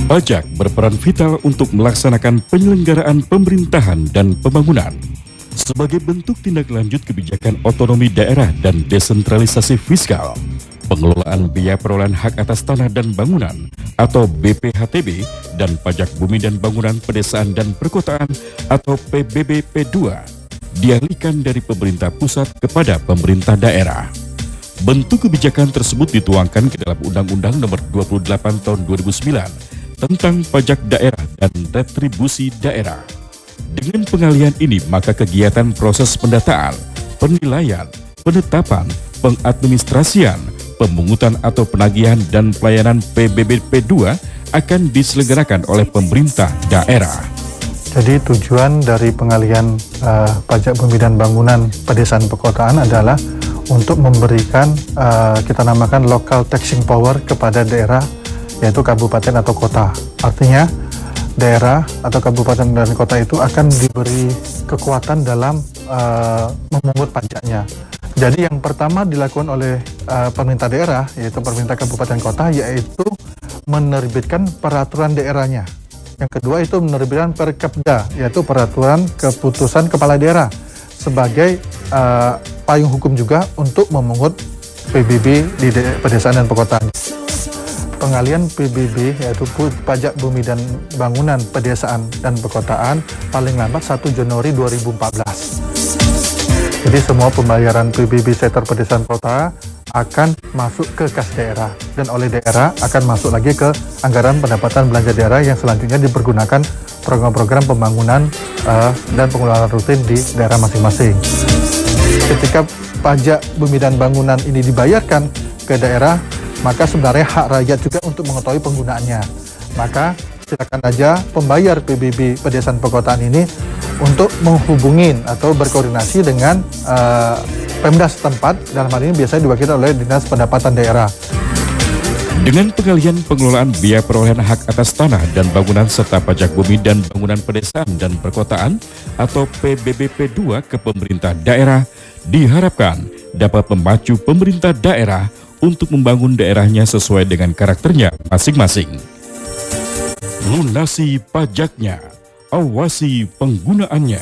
Pajak berperan vital untuk melaksanakan penyelenggaraan pemerintahan dan pembangunan. Sebagai bentuk tindak lanjut kebijakan otonomi daerah dan desentralisasi fiskal, pengelolaan biaya perolehan hak atas tanah dan bangunan atau BPHTB dan pajak bumi dan bangunan pedesaan dan perkotaan atau PBBP2 dialihkan dari pemerintah pusat kepada pemerintah daerah. Bentuk kebijakan tersebut dituangkan ke dalam Undang-Undang Nomor 28 Tahun 2009 tentang pajak daerah dan retribusi daerah. Dengan pengalihan ini, maka kegiatan proses pendataan, penilaian, penetapan, pengadministrasian, pemungutan atau penagihan dan pelayanan PBBP2 akan diselenggarakan oleh pemerintah daerah. Jadi tujuan dari pengalihan pajak bumi dan bangunan pedesaan perkotaan adalah untuk memberikan kita namakan local taxing power kepada daerah, yaitu kabupaten atau kota. Artinya daerah atau kabupaten dan kota itu akan diberi kekuatan dalam memungut pajaknya. Jadi yang pertama dilakukan oleh pemerintah daerah, yaitu pemerintah kabupaten kota, yaitu menerbitkan peraturan daerahnya. Yang kedua itu menerbitkan Perkepda, yaitu peraturan keputusan kepala daerah, sebagai payung hukum juga untuk memungut PBB di pedesaan dan perkotaan. Pengalihan PBB, yaitu pajak bumi dan bangunan pedesaan dan perkotaan, paling lambat 1 Januari 2014. Jadi semua pembayaran PBB sektor pedesaan kota akan masuk ke kas daerah, dan oleh daerah akan masuk lagi ke anggaran pendapatan belanja daerah yang selanjutnya dipergunakan program-program pembangunan dan pengelolaan rutin di daerah masing-masing. Ketika pajak bumi dan bangunan ini dibayarkan ke daerah, maka sebenarnya hak rakyat juga untuk mengetahui penggunaannya. Maka silakan aja pembayar PBB pedesaan perkotaan ini untuk menghubungin atau berkoordinasi dengan Pemda setempat, dalam hal ini biasanya diwakili oleh Dinas Pendapatan Daerah. Dengan pengalihan pengelolaan biaya perolehan hak atas tanah dan bangunan serta pajak bumi dan bangunan pedesaan dan perkotaan atau PBBP2 ke pemerintah daerah, diharapkan dapat memacu pemerintah daerah untuk membangun daerahnya sesuai dengan karakternya masing-masing. Lunasi pajaknya, awasi penggunaannya.